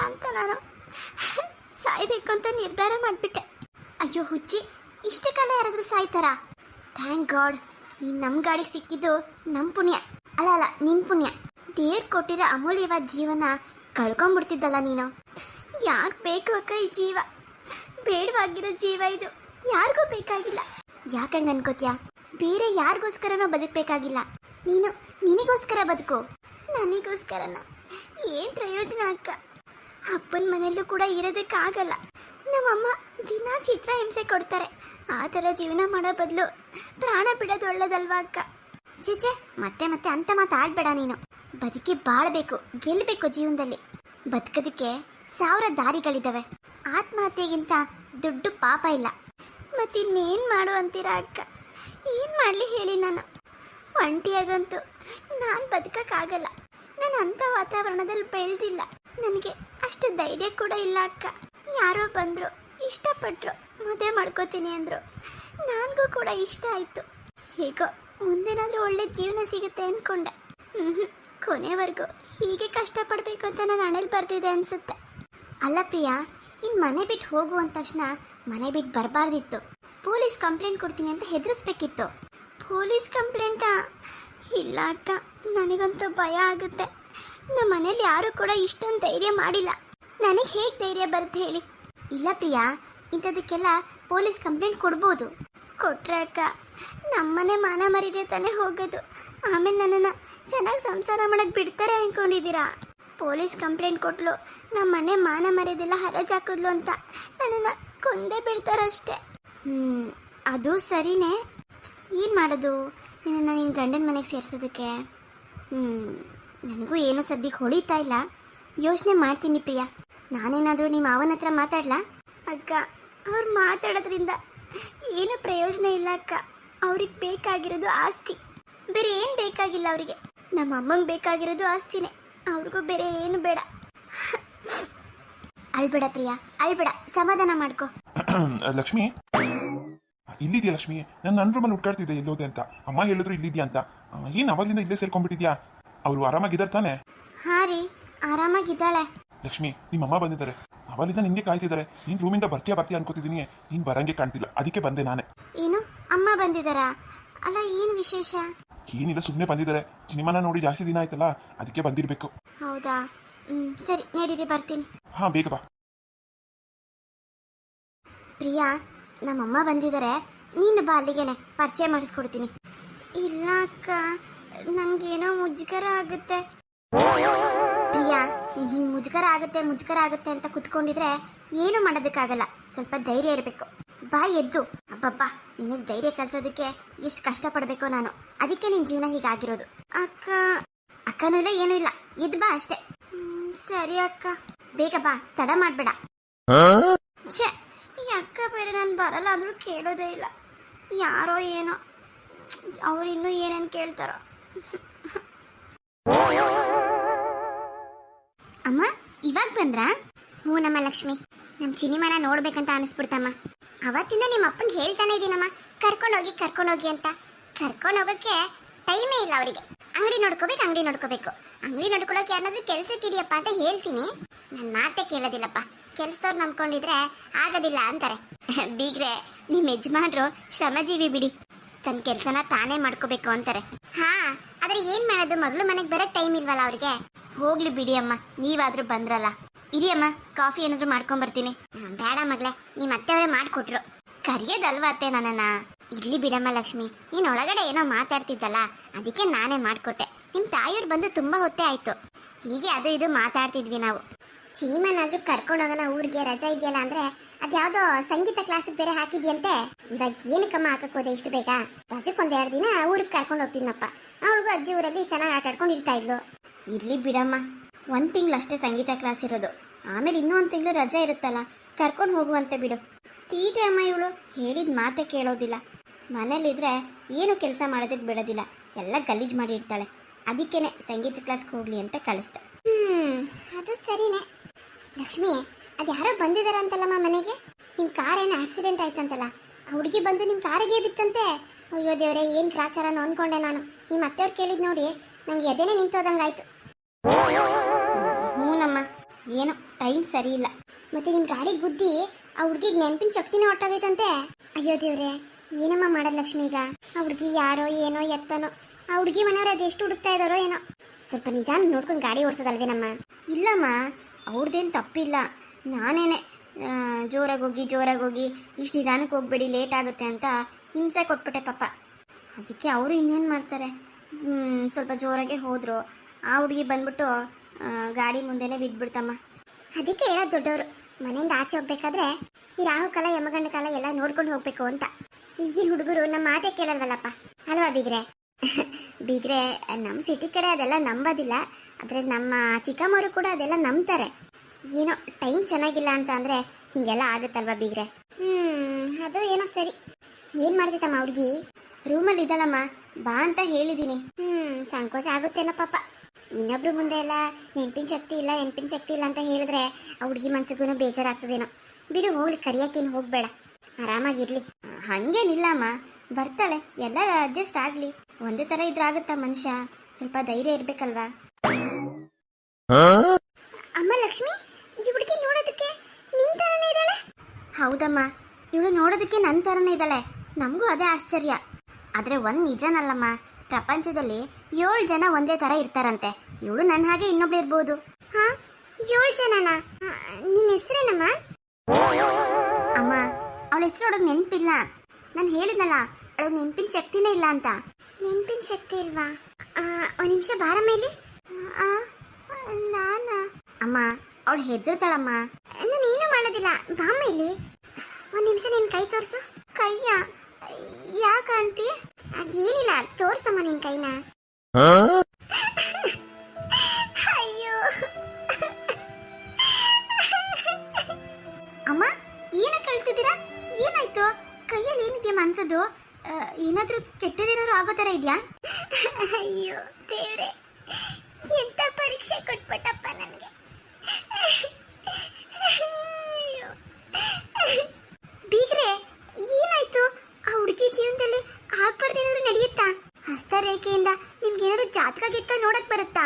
ಅಂತ ನಾನು ಸಾಯ್ಬೇಕು ಅಂತ ನಿರ್ಧಾರ ಮಾಡಿಬಿಟ್ಟೆ. ಅಯ್ಯೋ ಹುಚ್ಚಿ, ಇಷ್ಟ ಕಾಲ ಯಾರಾದರೂ ಸಾಯ್ತಾರಾ? ಥ್ಯಾಂಕ್ ಗಾಡ್, ನೀನು ನಮ್ಮ ಗಾಡಿಗೆ ಸಿಕ್ಕಿದ್ದು ನಮ್ಮ ಪುಣ್ಯ. ಅಲ್ಲ ನಿನ್ನ ಪುಣ್ಯ. ದೇವ್ರು ಕೊಟ್ಟಿರೋ ಅಮೂಲ್ಯವಾದ ಜೀವನ ಕಳ್ಕೊಂಡ್ಬಿಡ್ತಿದ್ದಲ್ಲ ನೀನು. ಯಾಕೆ ಬೇಕು ಅಕ್ಕ ಈ ಜೀವ? ಬೇಡವಾಗಿರೋ ಜೀವ ಇದು, ಯಾರಿಗೂ ಬೇಕಾಗಿಲ್ಲ. ಯಾಕಂಗೆ ಅನ್ಕೋತ್ಯಾ? ಬೇರೆ ಯಾರಿಗೋಸ್ಕರನೋ ಬದುಕಬೇಕಾಗಿಲ್ಲ, ನೀನು ನಿನಗೋಸ್ಕರ ಬದುಕು. ನನಗೋಸ್ಕರನ ಏನು ಪ್ರಯೋಜನ ಅಕ್ಕ? ಅಪ್ಪನ ಮನೆಯಲ್ಲೂ ಕೂಡ ಇರೋದಕ್ಕಾಗಲ್ಲ. ನಮ್ಮಮ್ಮ ದಿನ ಚಿತ್ರ ಹಿಂಸೆ ಕೊಡ್ತಾರೆ. ಆ ಥರ ಜೀವನ ಮಾಡೋ ಬದಲು ಪ್ರಾಣ ಬಿಡೋದು ಒಳ್ಳೇದಲ್ವಾ ಅಕ್ಕ? ಚೀಚೆ, ಮತ್ತೆ ಮತ್ತೆ ಅಂತ ಮಾತಾಡಬೇಡ ನೀನು. ಬದುಕಿ ಬಾಳಬೇಕು, ಗೆಲ್ಲಬೇಕು. ಜೀವನದಲ್ಲಿ ಬದುಕೋದಕ್ಕೆ 1000 ದಾರಿಗಳಿದ್ದಾವೆ. ಆತ್ಮಹತ್ಯೆಗಿಂತ ದೊಡ್ಡ ಪಾಪ ಇಲ್ಲ. ಮತ್ತಿನ್ನೇನು ಮಾಡು ಅಂತೀರಾ ಅಕ್ಕ? ಏನು ಮಾಡಲಿ ಹೇಳಿ? ನಾನು ಒಂಟಿಯಾಗಂತೂ ನಾನು ಬದುಕೋಕ್ಕಾಗಲ್ಲ. ನಾನು ಅಂಥ ವಾತಾವರಣದಲ್ಲಿ ಬೆಳೆದಿಲ್ಲ. ನನಗೆ ಅಷ್ಟು ಧೈರ್ಯ ಕೂಡ ಇಲ್ಲ ಅಕ್ಕ. ಯಾರೋ ಬಂದರು, ಇಷ್ಟಪಟ್ಟರು, ಮದುವೆ ಮಾಡ್ಕೋತೀನಿ ಅಂದರು. ನನಗೂ ಕೂಡ ಇಷ್ಟ ಆಯಿತು. ಹೇಗೋ ಮುಂದೇನಾದರೂ ಒಳ್ಳೆ ಜೀವನ ಸಿಗುತ್ತೆ ಅಂದ್ಕೊಂಡೆ. ಕೊನೆವರೆಗೂ ಹೀಗೆ ಕಷ್ಟಪಡಬೇಕು ಅಂತ ನಾನು ಹಣೆಯಲ್ಲಿ ಬರ್ತಿದೆ ಅನಿಸುತ್ತೆ. ಅಲ್ಲ ಪ್ರಿಯಾ, ಇನ್ನು ಮನೆ ಬಿಟ್ಟು ಹೋಗು ಅಂದ ತಕ್ಷಣ ಮನೆ ಬಿಟ್ಟು ಬರಬಾರ್ದಿತ್ತು. ಪೊಲೀಸ್ ಕಂಪ್ಲೇಂಟ್ ಕೊಡ್ತೀನಿ ಅಂತ ಹೆದರಿಸ್ಬೇಕಿತ್ತು. ಪೊಲೀಸ್ ಕಂಪ್ಲೇಂಟಾ? ಇಲ್ಲ ಅಕ್ಕ, ನನಗಂತೂ ಭಯ ಆಗುತ್ತೆ. ನಮ್ಮ ಮನೇಲಿ ಯಾರೂ ಕೂಡ ಇಷ್ಟೊಂದು ಧೈರ್ಯ ಮಾಡಿಲ್ಲ. ನನಗೆ ಹೇಗೆ ಧೈರ್ಯ ಬರುತ್ತೆ ಹೇಳಿ? ಇಲ್ಲ ಪ್ರಿಯಾ, ಇಂಥದಕ್ಕೆಲ್ಲ ಪೊಲೀಸ್ ಕಂಪ್ಲೇಂಟ್ ಕೊಡ್ಬೋದು. ಕೊಟ್ರೆ ಅಕ್ಕ ನಮ್ಮನೆ ಮಾನ ಮರಿದೆ ತಾನೇ ಹೋಗೋದು. ಆಮೇಲೆ ನನ್ನನ್ನು ಚೆನ್ನಾಗಿ ಸಂಸಾರ ಮಾಡೋಕ್ಕೆ ಬಿಡ್ತಾರೆ ಅಂದ್ಕೊಂಡಿದ್ದೀರಾ? ಪೊಲೀಸ್ ಕಂಪ್ಲೇಂಟ್ ಕೊಟ್ಲು, ನಮ್ಮ ಮನೆ ಮಾನ ಮರ್ಯಾದೆಲ್ಲ ಹರಾಜು ಹಾಕಿದ್ಲು ಅಂತ ನನ್ನನ್ನು ಕೊಂದೇ ಬಿಡ್ತಾರಷ್ಟೇ. ಅದು ಸರಿನೇ. ಏನು ಮಾಡೋದು ನಿನ್ನನ್ನು ನಿನ್ನ ಗಂಡನ ಮನೆಗೆ ಸೇರಿಸೋದಕ್ಕೆ? ನನಗೂ ಏನೋ ಸದ್ಯಕ್ಕೆ ಹೊಳಿತಾ ಇಲ್ಲ. ಯೋಚನೆ ಮಾಡ್ತೀನಿ ಪ್ರಿಯಾ. ನಾನೇನಾದರೂ ನಿಮ್ಮ ಅವನ ಹತ್ರ ಮಾತಾಡಲಾ? ಅಕ್ಕ, ಅವ್ರು ಮಾತಾಡೋದ್ರಿಂದ ಏನು ಪ್ರಯೋಜನ ಇಲ್ಲ ಅಕ್ಕ. ಅವ್ರಿಗೆ ಬೇಕಾಗಿರೋದು ಆಸ್ತಿ, ಬೇರೆ ಏನು ಬೇಕಾಗಿಲ್ಲ ಅವರಿಗೆ. ನಮ್ಮ ಅಮ್ಮಂಗೆ ಬೇಕಾಗಿರೋದು ಆಸ್ತಿನೇ, ಅವ್ರಿಗೂ ಬೇರೆ ಏನು ಬೇಡ. ಅಳ್ಬೇಡ ಪ್ರಿಯಾ, ಅಳ್ಬೇಡ, ಸಮಾಧಾನ ಮಾಡ್ಕೊ. ಲಕ್ಷ್ಮಿ, ಇಲ್ಲಿದ್ಯಾ ಲಕ್ಷ್ಮಿ? ನಾನು ನನ್ನ ರೂಮಲ್ಲಿ ಹುಡ್ಕಾಡ್ತಿದ್ದೆ ಎಲ್ಲೋದೆ ಅಂತ. ಅಮ್ಮ ಹೇಳಿದ್ರು ಇಲ್ಲಿದ್ಯಾ ಅಂತ. ಏನು ಅವಾಗಲಿಂದ ಇಲ್ಲೇ ಸೇರ್ಕೊಂಡ್ಬಿಟ್ಟಿದ್ಯಾ? ಅವರು ಆರಾಮಾಗಿದ್ದಾರೆ ತಾನೆ? ಹಾಂ ರೀ, ಆರಾಮಾಗಿದ್ದಾಳೆ. ಲಕ್ಷ್ಮಿ, ನಿಮ್ಮ ಅಮ್ಮ ಬಂದಿದ್ದಾರೆ. ಅವಲಿಂದ ನಿಂಗೆ ಕಾಯ್ತಿದ್ದಾರೆ. ನೀನು ರೂಮಿಂದ ಬರ್ತೀಯಾ ಅನ್ಕೋತಿದ್ದೀನಿ. ನೀನು ಬರಂಗೆ ಕಾಣ್ತಿಲ್ಲ, ಅದಕ್ಕೆ ಬಂದೆ ನಾನೇ. ಏನು, ಅಮ್ಮ ಬಂದಿದ್ದಾರಾ? ಅಲ್ಲ, ಏನು ವಿಶೇಷ? ಏನಿಲ್ಲ, ಸುಮ್ಮನೆ ಬಂದಿದ್ದಾರೆ. ಸಿನಿಮಾನ ನೋಡಿ ಜಾಸ್ತಿ ದಿನ ಆಯ್ತಲ್ಲ, ಅದಕ್ಕೆ ಬಂದಿರಬೇಕು. ಹೌದಾ? ಸರಿ, ನಡೀರಿ, ಬರ್ತೀನಿ. ಹಾಂ, ಬೇಗ ಬಾ. ಪ್ರಿಯಾ, ನಮ್ಮಮ್ಮ ಬಂದಿದ್ದಾರೆ. ನೀನು ಬಾ, ಅಲ್ಲಿಗೇನೆ ಪರಿಚಯ ಮಾಡಿಸ್ಕೊಡ್ತೀನಿ. ಇಲ್ಲ ಅಕ್ಕ, ನನಗೇನೋ ಮುಜುಗರ ಆಗುತ್ತೆ. ಪ್ರಿಯಾ, ನೀನು ಹಿಂಗೆ ಮುಜುಗರ ಆಗುತ್ತೆ ಅಂತ ಕುತ್ಕೊಂಡಿದ್ರೆ ಏನು ಮಾಡೋದಕ್ಕಾಗಲ್ಲ. ಸ್ವಲ್ಪ ಧೈರ್ಯ ಇರಬೇಕು. ಬಾ, ಎದ್ದು. ಅಬ್ಬಬ್ಬಾ, ನಿನಗೆ ಧೈರ್ಯ ಕಲಿಸೋದಕ್ಕೆ ಎಷ್ಟು ಕಷ್ಟಪಡಬೇಕೋ ನಾನು. ಅದಕ್ಕೆ ನಿನ್ನ ಜೀವನ ಹೀಗಾಗಿರೋದು. ಅಕ್ಕನೂ ಇಲ್ಲ, ಏನೂ ಇಲ್ಲ. ಎದ್ದು ಬಾ ಅಷ್ಟೇ. ಸರಿ ಅಕ್ಕ, ಬೇಗ ಬಾ, ತಡ ಮಾಡಬೇಡ. ಛೇ, ಈ ಅಕ್ಕ ಬೇರೆ ನಾನು ಬರಲ್ಲ ಅಂದರೂ ಕೇಳೋದೇ ಇಲ್ಲ. ಯಾರೋ ಏನೋ, ಅವ್ರು ಇನ್ನೂ ಏನೇನು ಕೇಳ್ತಾರೋ. ಅಮ್ಮ, ಇವಾಗ ಬಂದ್ರಾ? ಹ್ಞೂ ನಮ್ಮ ಲಕ್ಷ್ಮಿ, ನಮ್ಮ ಸಿನಿಮಾನ ನೋಡ್ಬೇಕಂತ ಅನಿಸ್ಬಿಡ್ತಮ್ಮ. ಅವತ್ತಿಂದ ನಿಮ್ಮ ಅಪ್ಪಂಗೆ ಹೇಳ್ತಾನೆ ಇದ್ದೀನಮ್ಮ, ಕರ್ಕೊಂಡೋಗಿ ಅಂತ. ಕರ್ಕೊಂಡೋಗೋಕ್ಕೆ ಟೈಮೇ ಇಲ್ಲ ಅವರಿಗೆ. ಅಂಗಡಿ ನೋಡ್ಕೋಬೇಕು. ಅಂಗಡಿ ನೋಡ್ಕೊಳ್ಳೋಕೆ ಯಾರಾದ್ರೂ ಕೆಲ್ಸಕ್ಕೆ ಇಡಿಯಪ್ಪ ಅಂತ ಹೇಳ್ತೀನಿ. ನನ್ನ ಮಾತೇ ಕೇಳೋದಿಲ್ಲಪ್ಪ. ಕೆಲ್ಸದವ್ರು ನಂಬ್ಕೊಂಡಿದ್ರೆ ಆಗೋದಿಲ್ಲ ಅಂತಾರೆ. ಬೀಗ್ರೆ, ನಿಮ್ಮ ಯಜಮಾನ್ರು ಶ್ರಮಜೀವಿ ಬಿಡಿ, ತನ್ನ ಕೆಲಸನ ತಾನೇ ಮಾಡ್ಕೋಬೇಕು ಅಂತಾರೆ. ಹಾ, ಆದ್ರೆ ಏನ್ ಮಾಡೋದು, ಮಗಳು ಮನೆಗೆ ಬರೋಕ್ಕೆ ಟೈಮ್ ಇಲ್ವಲ್ಲ ಅವ್ರಿಗೆ. ಹೋಗ್ಲಿ ಬಿಡಿ ಅಮ್ಮ, ನೀವಾದ್ರೂ ಬಂದ್ರಲ್ಲ. ಇರಿ ಅಮ್ಮ, ಕಾಫಿ ಏನಾದ್ರು ಮಾಡ್ಕೊಂಬರ್ತೀನಿ. ಬೇಡ ಮಗಳೇ, ನಿಮ್ಮ ಅತ್ತೆಯವರೇ ಮಾಡಿಕೊಟ್ರು. ಕರಿಯೋದಲ್ವ ಅತ್ತೆ ನನ್ನನ್ನ. ಇರ್ಲಿ ಬಿಡಮ್ಮ ಲಕ್ಷ್ಮಿ, ನೀನು ಒಳಗಡೆ ಏನೋ ಮಾತಾಡ್ತಿದ್ದಲ್ಲ, ಅದಕ್ಕೆ ನಾನೇ ಮಾಡಿಕೊಟ್ಟೆ. ನಿಮ್ಮ ತಾಯಿಯವ್ರು ಬಂದು ತುಂಬ ಹೊತ್ತೇ ಆಯಿತು. ಹೀಗೆ ಅದು ಇದು ಮಾತಾಡ್ತಿದ್ವಿ ನಾವು. ಸಿನಿಮಾನಾದ್ರೂ ಕರ್ಕೊಂಡು ಹೋಗೋಣ, ಊರಿಗೆ ರಜಾ ಇದೆಯಲ್ಲ ಅಂದರೆ ಅದ್ಯಾವುದೋ ಸಂಗೀತ ಕ್ಲಾಸಿಗೆ ಬೇರೆ ಹಾಕಿದ್ಯಂತೆ. ಇವಾಗ ಏನಕ್ಕಮ್ಮ ಹಾಕಕ್ಕೆ ಹೋದೆ ಇಷ್ಟು ಬೇಗ? ರಜಕ್ಕೆ 1-2 ದಿನ ಊರಿಗೆ ಕರ್ಕೊಂಡು ಹೋಗ್ತೀನಪ್ಪ. ಅವಳಿಗೂ ಅಜ್ಜಿ ಊರಲ್ಲಿ ಚೆನ್ನಾಗಿ ಆಟ ಆಡ್ಕೊಂಡು ಇರ್ತಾ ಇದ್ಲು. ಇರ್ಲಿ ಬಿಡಮ್ಮ, 1 ತಿಂಗಳು ಅಷ್ಟೇ ಸಂಗೀತ ಕ್ಲಾಸ್ ಇರೋದು. ಆಮೇಲೆ ಇನ್ನೂ 1 ತಿಂಗಳು ರಜೆ ಇರುತ್ತಲ್ಲ, ಕರ್ಕೊಂಡು ಹೋಗುವಂತೆ ಬಿಡು. ತೀಟೆ ಅಮ್ಮ ಇವಳು, ಹೇಳಿದ ಮಾತೇ ಕೇಳೋದಿಲ್ಲ. ಮನೇಲಿದ್ರೆ ಏನು ಕೆಲಸ ಮಾಡೋದಕ್ಕೆ ಬಿಡೋದಿಲ್ಲ, ಎಲ್ಲ ಗಲೀಜು ಮಾಡಿ ಇರ್ತಾಳೆ. ಅದಕ್ಕೇನೆ ಸಂಗೀತ ಕ್ಲಾಸ್ಗೆ ಹೋಗ್ಲಿ ಅಂತ ಕಳಿಸ್ದೆ. ಅದು ಸರಿನೇ. ಲಕ್ಷ್ಮಿ, ಅದು ಯಾರೋ ಬಂದಿದ್ದಾರೆ ಅಂತಲ್ಲಮ್ಮ ಮನೆಗೆ. ನಿಮ್ಮ ಕಾರ್ ಏನೋ ಆಕ್ಸಿಡೆಂಟ್ ಆಯ್ತಂತಲ್ಲ, ಆ ಹುಡುಗಿ ಬಂದು ನಿಮ್ಮ ಕಾರಿಗೆ ಬಿತ್ತಂತೆ. ಅಯ್ಯೋ ದೇವ್ರೆ, ಏನು ಗ್ರಾಚಾರನೋ ಅಂದ್ಕೊಂಡೆ ನಾನು. ನಿಮ್ಮ ಅತ್ತೆಯವ್ರು ಕೇಳಿದ್ ನೋಡಿ ನಂಗೆ ಎದೆನೇ ನಿಂತೋದಂಗಾಯ್ತು. ಹ್ಞೂನಮ್ಮ, ಏನೋ ಟೈಮ್ ಸರಿ ಇಲ್ಲ. ಮತ್ತೆ ನಿಮ್ ಗಾಡಿ ಗುದ್ದಿ ಆ ಹುಡ್ಗಿಗೆ ನೆನಪಿನ ಶಕ್ತಿನೇ ಹೊಟ್ಟಾಗೈತಂತೆ. ಅಯ್ಯೋ ದೇವ್ರೆ, ಏನಮ್ಮ ಮಾಡೋದು ಲಕ್ಷ್ಮಿ ಈಗ? ಆ ಹುಡ್ಗಿ ಯಾರೋ ಏನೋ ಎತ್ತನೋ, ಆ ಹುಡ್ಗಿ ಮನೆಯವ್ರು ಅದೆಷ್ಟು ಹುಡುಕ್ತಾ ಇದಾರೋ ಏನೋ. ಸ್ವಲ್ಪ ನಿಧಾನ ನೋಡ್ಕೊಂಡು ಗಾಡಿ ಓಡಿಸೋದಲ್ವೇನಮ್ಮ? ಇಲ್ಲಮ್ಮ, ಅವ್ರದ್ದೇನು ತಪ್ಪಿಲ್ಲ. ನಾನೇನೆ ಜೋರಾಗಿ ಹೋಗಿ ಇಷ್ಟು ನಿಧಾನಕ್ಕೆ ಹೋಗ್ಬೇಡಿ ಲೇಟ್ ಆಗುತ್ತೆ ಅಂತ ಹಿಂಸೆ ಕೊಟ್ಬಿಟ್ಟೆ ಪಾಪ. ಅದಕ್ಕೆ ಅವರು ಇನ್ನೇನು ಮಾಡ್ತಾರೆ, ಸ್ವಲ್ಪ ಜೋರಾಗೆ ಹೋದರು. ಆ ಹುಡುಗಿ ಬಂದ್ಬಿಟ್ಟು ಗಾಡಿ ಮುಂದೆನೇ ಬಿದ್ದುಬಿಡ್ತಮ್ಮ. ಅದಕ್ಕೆ ಹೇಳೋದು ದೊಡ್ಡವರು, ಮನೆಯಿಂದ ಆಚೆ ಹೋಗ್ಬೇಕಾದ್ರೆ ಈ ರಾಹುಕಾಲ ಯಮಗಂಡ ಕಾಲ ಎಲ್ಲ ನೋಡ್ಕೊಂಡು ಹೋಗ್ಬೇಕು ಅಂತ. ಈಗಿನ ಹುಡುಗರು ನಮ್ಮ ಮಾತೇ ಕೇಳಲ್ವಲ್ಲಪ್ಪ, ಅಲ್ವಾ ಬೀಗ್ರೆ? ಬೀಗ್ರೆ ನಮ್ಮ ಸಿಟಿ ಕಡೆ ಅದೆಲ್ಲ ನಂಬೋದಿಲ್ಲ, ಆದರೆ ನಮ್ಮ ಚಿಕ್ಕಮ್ಮವರು ಕೂಡ ಅದೆಲ್ಲ ನಂಬ್ತಾರೆ. ಏನೋ ಟೈಮ್ ಚೆನ್ನಾಗಿಲ್ಲ ಅಂತ ಅಂದರೆ ಹೀಗೆಲ್ಲ ಆಗುತ್ತಲ್ವಾ ಬೀಗ್ರೆ? ಅದು ಏನೋ ಸರಿ. ಏನು ಮಾಡ್ತಿತ್ತಮ್ಮ ಹುಡುಗಿ? ರೂಮಲ್ಲಿ ಇದ್ದಾಳಮ್ಮ, ಬಾ ಅಂತ ಹೇಳಿದ್ದೀನಿ. ಸಂಕೋಚ ಆಗುತ್ತೇನೋ ಪಾಪ. ಇನ್ನೊಬ್ರು ಮುಂದೆ ಎಲ್ಲ ನೆನಪಿನ ಶಕ್ತಿ ಇಲ್ಲ ಅಂತ ಹೇಳಿದ್ರೆ ಆ ಹುಡುಗಿ ಮನ್ಸಿಗೂ ಬೇಜಾರಾಗ್ತದೇನೋ. ಬಿಡು, ಹೋಗ್ಲಿ, ಕರಿಯಕ್ಕೇನು ಹೋಗ್ಬೇಡ, ಆರಾಮಾಗಿರ್ಲಿ. ಹಾಗೇನಿಲ್ಲಮ್ಮ, ಬರ್ತಾಳೆ, ಎಲ್ಲ ಅಡ್ಜಸ್ಟ್ ಆಗಲಿ. ಒಂದೇ ಥರ ಇದ್ರಾಗುತ್ತಾ ಮನುಷ್ಯ? ಸ್ವಲ್ಪ ಧೈರ್ಯ ಇರಬೇಕಲ್ವಾ? ಅಮ್ಮ ಲಕ್ಷ್ಮಿ, ಈ ಹುಡುಗಿ ನೋಡೋದಕ್ಕೆ ನಿನ್ ಥರನೇ ಇದ್ದಾಳೆ. ಹೌದಮ್ಮ, ಇವಳು ನೋಡೋದಕ್ಕೆ ನನ್ನ ಥರನೇ ಇದ್ದಾಳೆ. ನಮಗೂ ಅದೇ ಆಶ್ಚರ್ಯ. ಆದರೆ ಒಂದು ನಿಜನಲ್ಲಮ್ಮ, ಪ್ರಪಂಚದಲ್ಲಿ 7 ಜನ ಒಂದೇ ಥರ ಇರ್ತಾರಂತೆ. ಇವಳು ನನ್ನ ಹಾಗೆ ಇನ್ನೊಬ್ಳು ಇರ್ಬೋದು. ಹಾ, 7 ಜನನಾ? ನಿನ್ನ ಹೆಸರೇನಮ್ಮ? ಅಮ್ಮ, ಅವಳ ಹೆಸರು ಅವಳಿಗೆ ನೆನಪಿಲ್ಲ. ನಾನು ಹೇಳಿದ್ನಲ್ಲ, ಅವಳಿಗೆ ನೆನಪಿನ ಶಕ್ತಿನೇ ಇಲ್ಲ ಅಂತ. ನೆನಪಿನ ಶಕ್ತಿ ಇಲ್ವಾ? ಒಂದು ನಿಮಿಷ ಬಾರ ಮೇಲೆ. ನಾನಾ? ಅಮ್ಮ, ಅವಳು ಹೆದರ್ತಾಳಮ್ಮ. ನಾನೇನು ಮಾಡೋದಿಲ್ಲ, ಬಾ ಮೇಲೆ. ಒಂದು ನಿಮಿಷ ನಿನ್ನ ಕೈ ತೋರಿಸು. ಕೈಯ? ಯಾಕೆ ಆಂಟಿ? ಅದೇನಿಲ್ಲ, ತೋರ್ಸಮ್ಮ ನಿನ್ನ ಕೈನ. ಅಯ್ಯೋ ಅಮ್ಮ, ಏನಕ್ಕೆ ಕಳ್ತಿದ್ದೀರಾ? ಏನಾಯ್ತು? ಕೈಯಲ್ಲಿ ಏನಿದೆಯಮ್ಮ ಅಂಥದ್ದು? ಏನಾದರೂ ಕೆಟ್ಟದೇನಾದ್ರು ಆಗೋ ಥರ ಇದೆಯಾ? ಅಯ್ಯೋ ದೇವ್ರೆ, ಎಂಥ ಪರೀಕ್ಷೆ ಕೊಟ್ಬಿಟ್ಟಪ್ಪ ನನಗೆ. ಬೀಗ್ರೆ, ಏನಾಯ್ತು? ಆ ಹುಡುಗಿ ಜೀವನದಲ್ಲಿ ಆಗ್ಬಾರ್ದೇನಾದ್ರು ನಡೆಯುತ್ತಾ? ಹಸ್ತರೇಖೆಯಿಂದ ನಿಮ್ಗೇನಾದ್ರು ಜಾತಕ ಗೀತಕ ನೋಡಕ್ ಬರುತ್ತಾ?